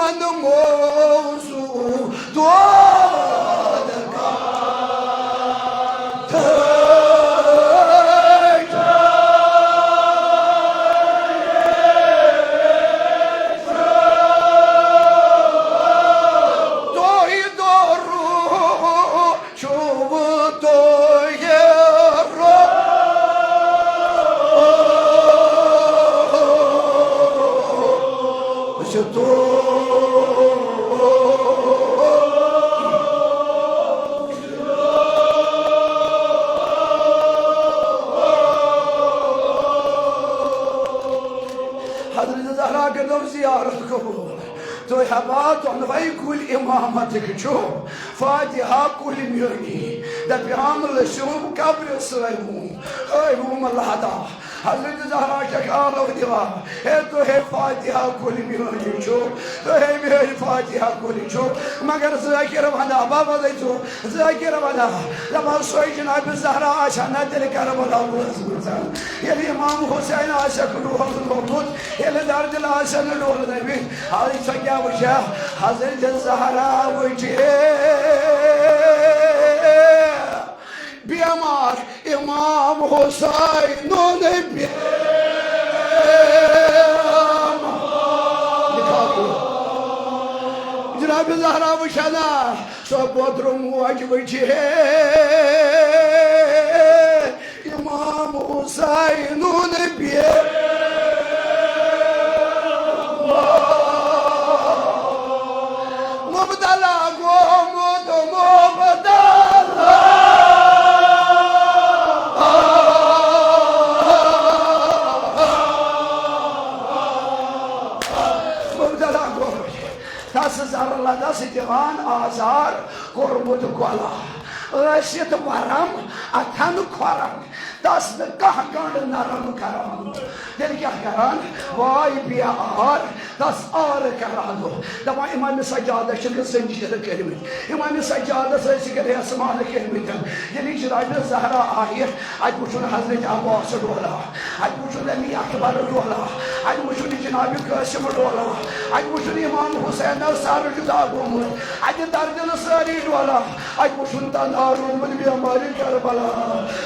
من موضوع دعاء تو حبات ونغي كل إمامتك شوف فاتحة كل ميوني ده بيعمل الشوم كبر السليمون هاي هم الله هذا حضرت زهرا شكارة ودماء تو هي فاتحة كل ميوني شوف تو هي فاتحة كل شوف مگر ذاكر بنا بابا ديتو ذاكر بنا لما سوي جناب الزهرا عشان ندري كربلاء الله يلي إمام حسين عاشقه الموجود يلي درد الحسن الأول نبي هذه سجى وجه حضرت الزهراء وجه بيمار إمام حسين نبي جناب الزهراء وشنا صبودرم وجه إمام حسين نبي مبتلى قومد مبتلى مبتلى قومد تاسزار الله داس ديوان آزار قربت قولا غشيت ورم أتان قرم داس نكاح كان نرم كرام دل क्या करान वाई पिया आर दस आर करानो दबा इमाम सज्जाद शक संजीद कलमे इमाम सज्जाद से सिकर असमान कलमे यदि जनाब ज़हरा आहिर आज मुझे हज़रत अब्बास डोला आज मुझे अली अकबर डोला आज मुझे जनाब कासिम डोला आज मुझे इमाम हुसैन सार जुदा गोमु आज दर्जन सारी डोला आज मुझे तनारुल मन भी हमारी करबला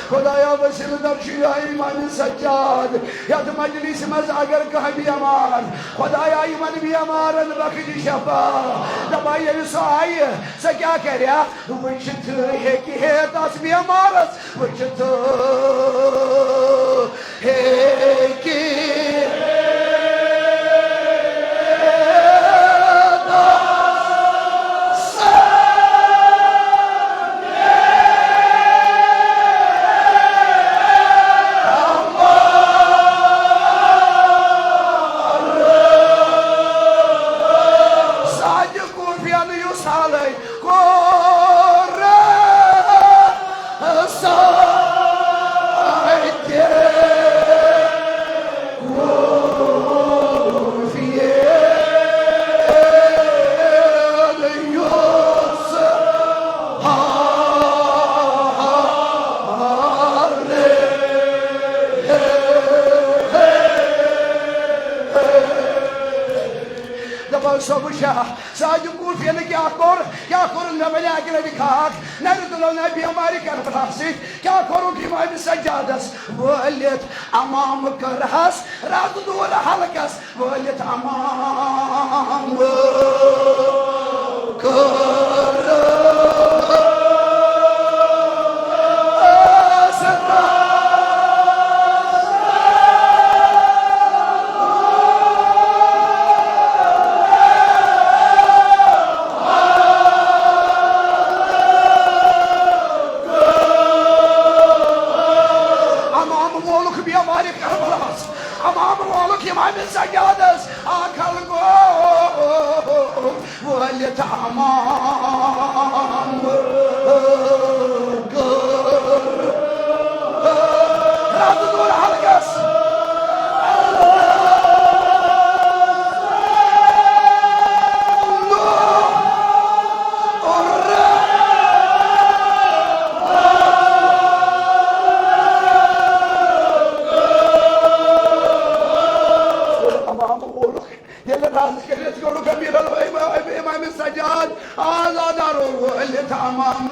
खुदाया वसील दर्शिया इमाम सज्जाद या मजलिस में अगर कहीं भी अमार खुदाया ईमान भी अमार बख्श शफा दबाई साई से क्या कह रहा वचत है कि है दस भी अमार वचत है कि साजू कूफिया ने क्या करो न बने आगे दिखाक नर तो नबी हमारी करबला से क्या करो कि मैं सज्जादस वलियत अमाम करहस रात दूर हलकस वलियत अमाम कर سجادس أكل وليت أمام لا تدور حلقس يلا ناس كريت قولوا كبير الويمة إمام السجاد هذا داره اللي تمام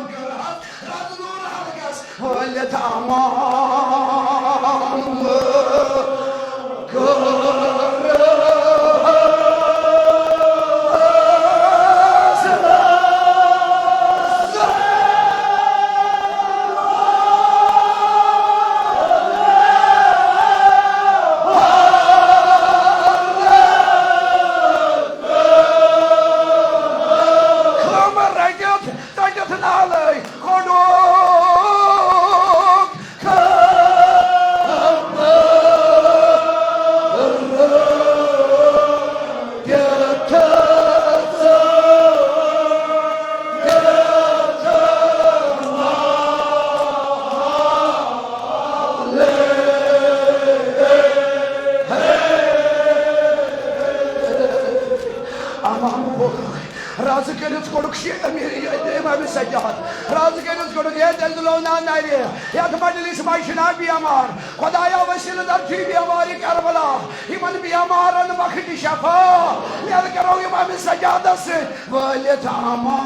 رد نور حرقس هو اللي تمام رازق يذكرك شيء إمام السجاد رازق يذكرك يا دلدلونا ناري يا كمان اللي سمعي شنا بيامار خدايا وسيلة درجي بياماري كربلاء إيمان بيامار أنا بخدي شفا يذكروا إمام السجاد أسر ولتعمام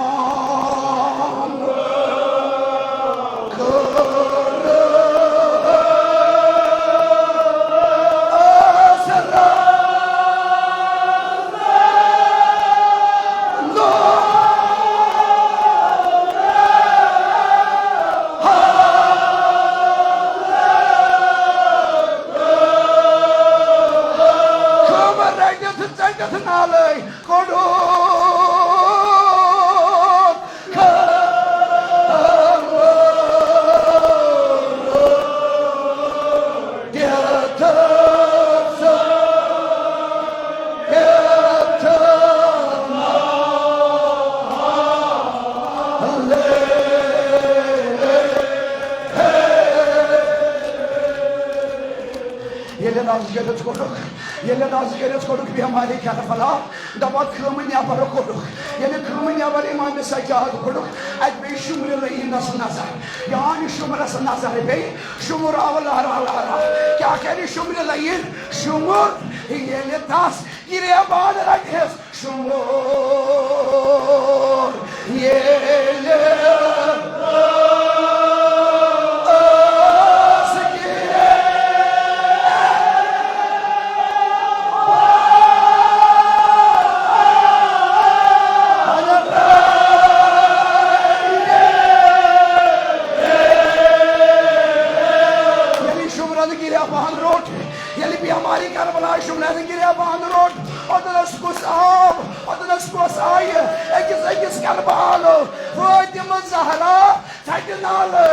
علي قلوب يلي ناس قلت قلوك يلي ناس قلت قلوك بياماري كرفلا دبات كرمن يابر قلوك يلي كرمن يابر إمام السجاد قلوك أجبي شمر لئي نصر نظر يعني شمر نظر بي شمر أولا را كيا كري شمر لئي شمر يلي تاس يري أباد رجهز شمر يلي हमारी करबला शुमला गिरे बांध रोड अदरस को साब अदरस को साय एक करबालो फातिमा ज़हरा थटनाले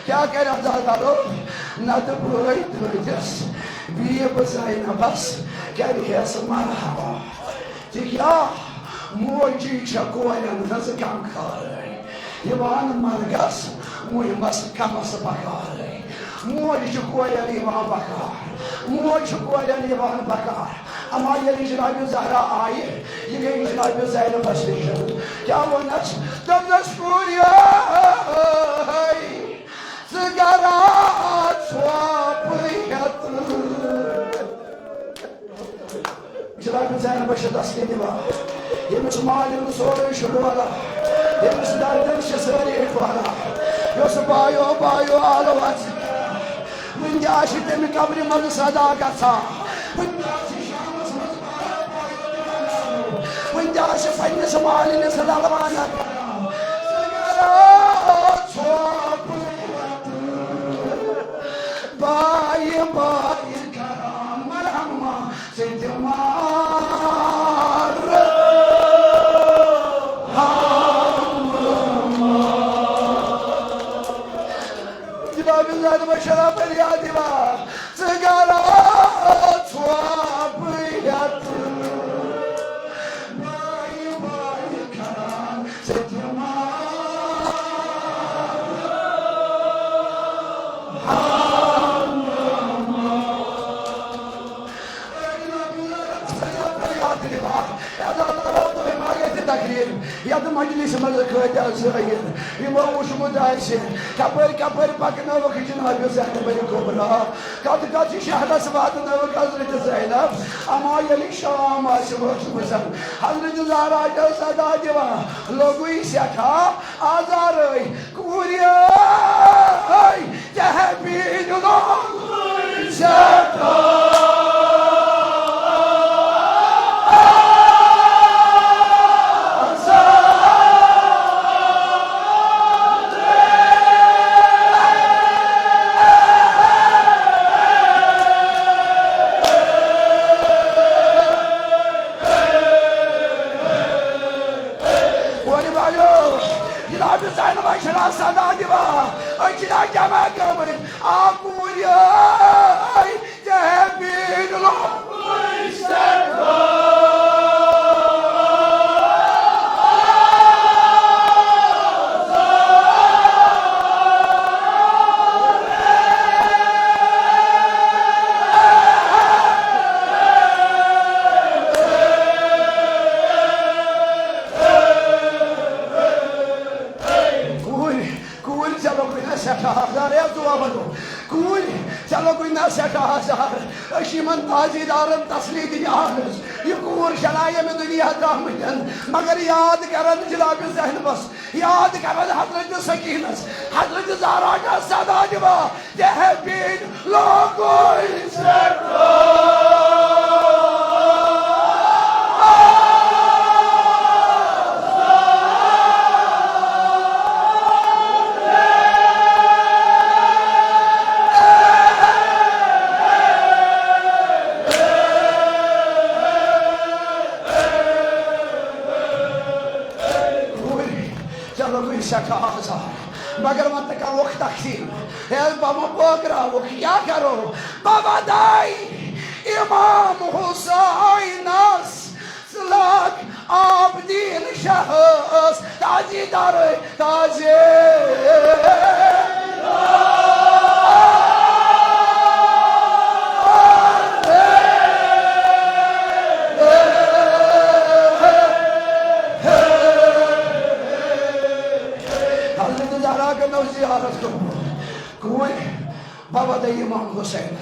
क्या कह रहा था ना तो कोई तुझस भी बसाई ना बस क्या है समाना हवा ठीक या मोजी चकोया नज़ काम कर ये वान मार्गस मोई मस काम सपकार मोजी चकोया ये वान बकार मोजी चकोया ये वान बकार हमारे लिए जनाब ज़हरा आए ये गई जनाब ज़ैनब बस्तिशन क्या वो नच तब नस्पुरिया Zagara बश दस्ती दिवा यमिस मालिन सोरे शुरुवाला यमिस दर्दन शसरी वाला योस बायो बायो आलवाच विंध्याशी तेमी कब्र मज सदा गसा विंध्याशी फन्नस मालिन सदा लवाना बाय बाय कराम मरहमा सिद्धमार جباب الله بشرف اليادبا سقالات وابيات باي باي كرام ستما يد مجلس ملك وتأسير يموش مدعسين كبر كبر بقنا وكجنا بزهد بالكبرى قد شهر سباتنا وكازرة زينب أما يلي شام أسموش مزن حضرت زهرا جلسة داجوا لوگوی سکا آزاري كوريا تهبين لوگوی سکا أجل جمع قبرك أقول يا جهبين الله أشي من تازي دارم تسليد جاهز يقور شلايم الدنيا دامجن مگر یاد کرن جلاب ذهن بس یاد کرن حضرت سکینس حضرت زهرا کا صدا جبا جہبین لوگوی سکو मगर मत करो तकसीम बाबा बोगरा वो क्या करो बाबा दाई इमाम हुसैन सलाक आबदीन शहस ताजी दारे ताजे बाबा दे इमाम हुसैन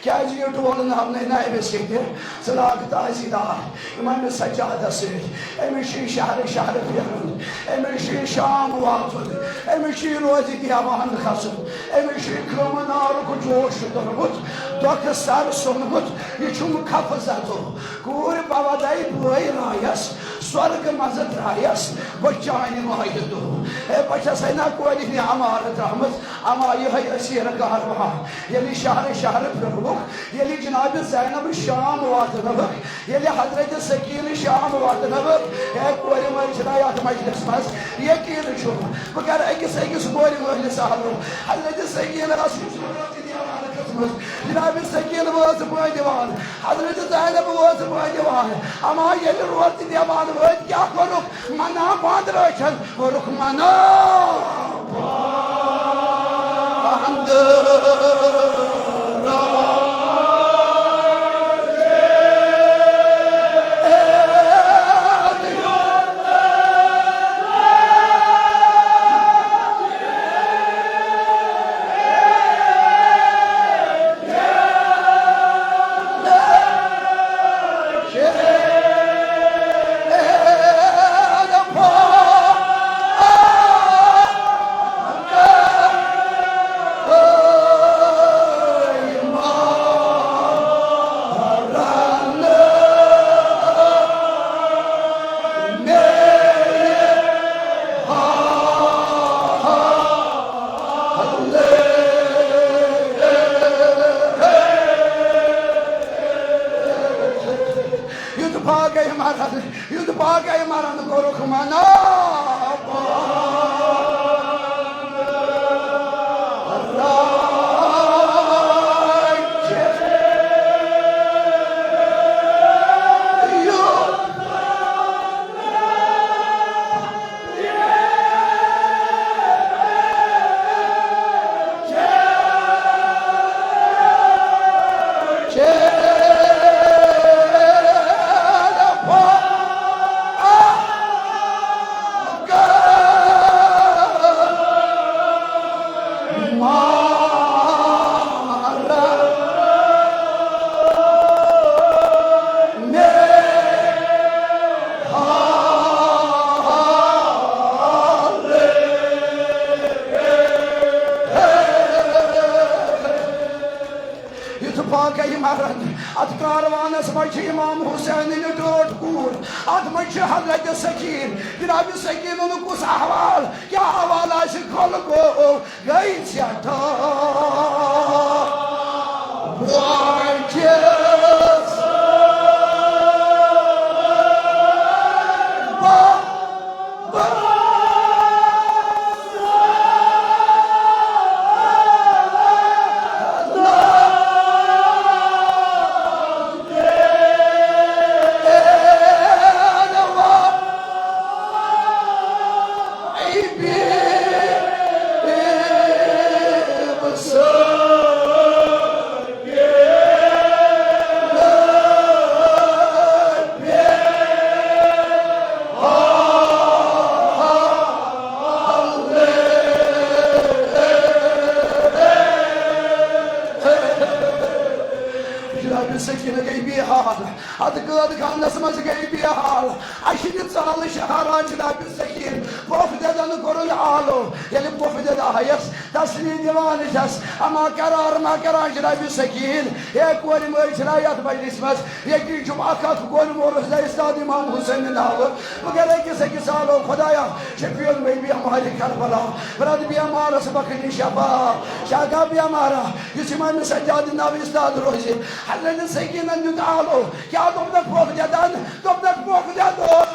क्या ये टोल हमने नायब सिद्दीक सलाक ताजीदार इमाम सज्जाद से एमशी शहर शहर फिरन एमशी शाम वातुल एमशी रोज दियावान खसम एमशी कमनार को जोश दरबुत दोक सर सुनबुत यचुम खफजतो कूर बाबा दे बोय रायस स्वर्ग मजद रायस बचाने मायदो ए बचा सैना कोली ने अमारत रहमत अमा यह असीर कारवा यली शहर शहर प्रभु यली जनाब ज़ैनब शाम वातनब यली हजरत सकीन शाम वातनब ए कोली मजरायात मजलिस मस यकीन छु मगर अकिस कोली मजलिस आहलो हजरत सकीन रसूल जनाब सकीन वाज बोदवान हजरत ज़ैनब वाज बोदवान अमा यली रोत दिवान वो क्या करो मना बांध रखन रुख मना maran yud paga maran goro khmana İmam Hüseyin'in dört kur, atmışı Hazreti Sekir, Cenab-ı Sekir onu kus ahval, ya havalı kalbu, gayet yata. Adık anlasımızı gaybi hal. Aşırı sağlı şaharacılar bir sekir. Profededanı korun halu. Gelip profedede hayız. Tasliği divan edeceğiz. Ama kararcılar bir sekir. Ek verim ölçülayat meclismez. Yeki cuma kalkı konum oruzda İstad İmam Hüseyin'in halı. Bu gerekirse ki sağlı Kudaya. Çekiyorum bir amali Karbala. Burada bir amarası bakın inşallah. Şaka bir amara. Yüzümanın seccadın nabi İstad Rozi. Hallenin sekinen yüdağlı. Ya dobnak profededan. Dobnak profededan.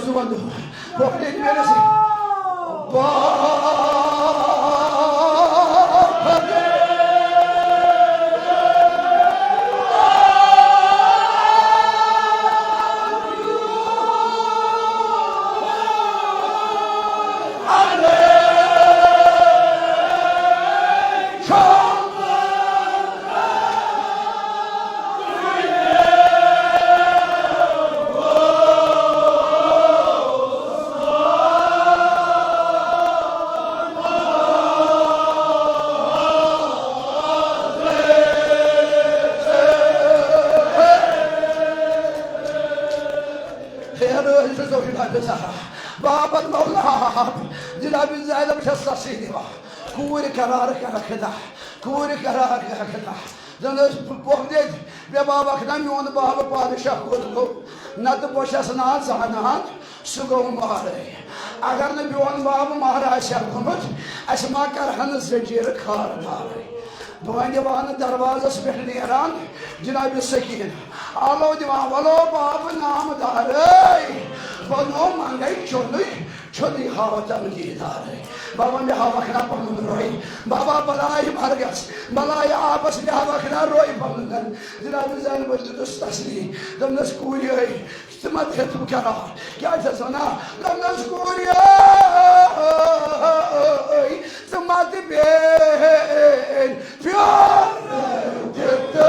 Zuando, Pokne Mercy, بابا المولى جناب الزايد مش الصصيدي كوري كرارك كذا كوري كرارك كذا زنس بوخديد يا بابا كلام يون بابا بادشاہ کو نت بوشس نان زانان سگو مارے اگر نہ بیون بابا مہاراج گمت اس ما کرہن زنجیر کھار مارے بوانہ وان دروازس پہ نیران جناب سکین آلو دیوان ولو باب نام دارے بنو منگئی چونی چونی ہاوتن دیدارے بابا میں ہوا کھنا پڑھن روئی بابا بلائی مرگس بلائی آپس میں ہوا کھنا روئی پڑھن جناب زین بجد دستسلی دمنس کوئی استمت خطب کرا کیا جسنا دمنس کوئی استمت بین پیار دیتا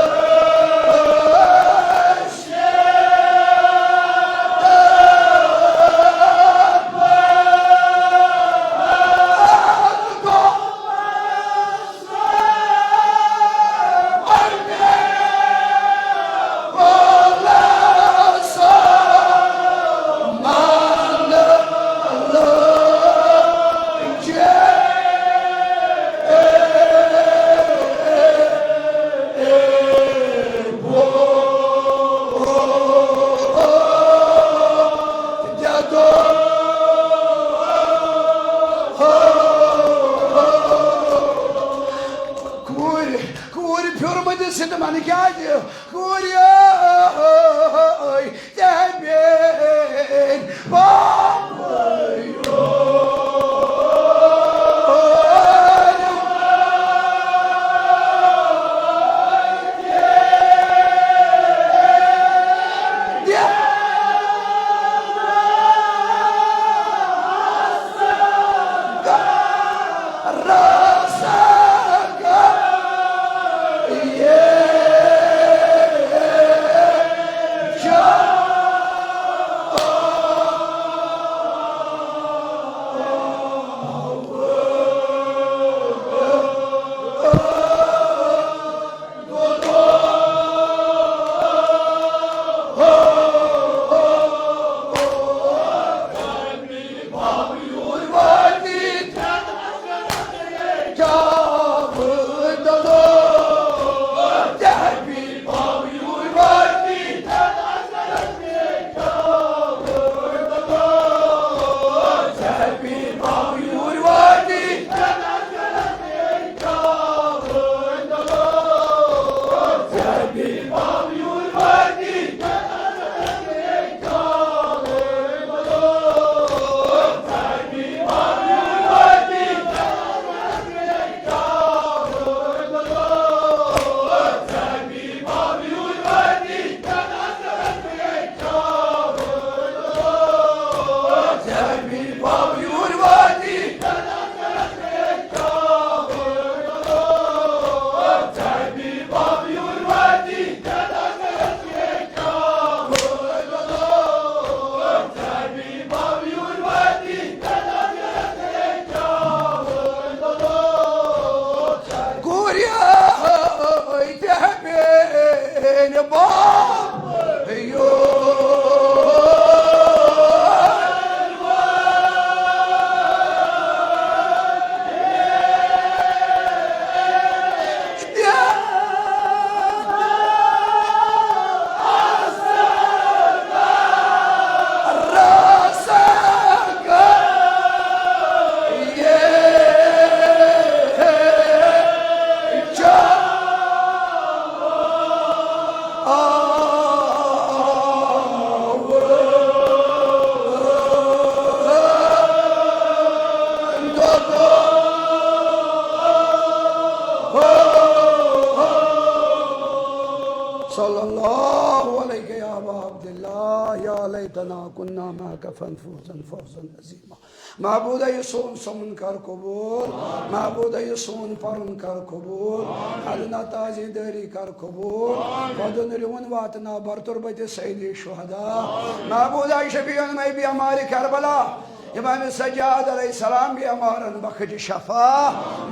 الله عليك يا أبا عبد الله يا ليتنا كنا معك فنفوزا فوزا عظيما معبود يسون سمن كر قبول معبود يسون پرن كر قبول حلنا تازي داري كر قبول ودن رون واتنا برتربة سيد الشهداء معبود شفيع المي بأمار كربلاء इमाम सज्जाद अलैहिस्सलाम बेमारन बखज शफा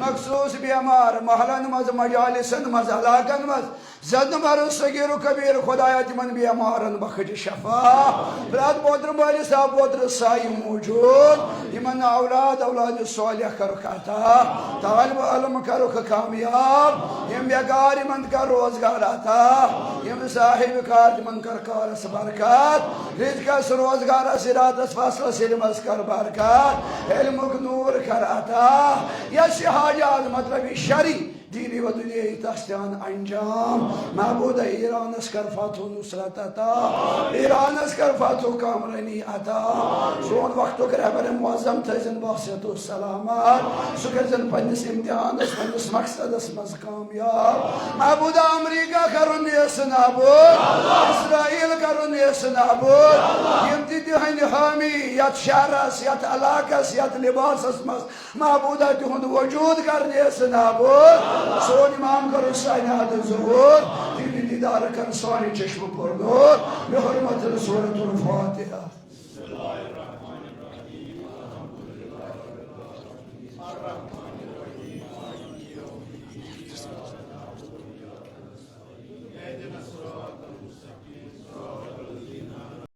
मखसूस बेमार महलन मज मजालिसन मज हलाकन मज जद मर सगीर कबीर खुदाया तिमन बेमारन बखज शफा ब्राद बोद्र माली साहब बोद्र साई मौजूद इमन औलाद औलाद सालिह कर खाता तालिब इल्म करो कामयाब यम बेकार मन का रोजगार आता यम साहिब कार मन कर कार बरकत रिज़्क़ रोजगार सिरात फैसला सिलमस कर बरकत इल्मुक नूर कर अता यश हाजात मतलब शरी दीनी व दुनिया तस्यान अंजाम महबूद ईरानस कर फातु नुसरत अता ईरानस कर फातु कामरानी अता सोन वक्त कर रहबर मुअज्जम तजन वासियत सलामत सुकरजन पन्निस इम्तिहानस पन्निस मकसदस मज कामयाब महबूद अमेरिका करुन यसनाबुद इस्राइल करुन यसनाबुद यम तिहन हामी यत शहरस यत इलाकस यत लिबासस मज महबूद तुहंद वजूद कर यसनाबुद सोन इमाम करो साइनात ज़ुहूर दीनी दीदार कर सोनी चश्म पर नूर बिहुर्मत सूरतुल फातिहा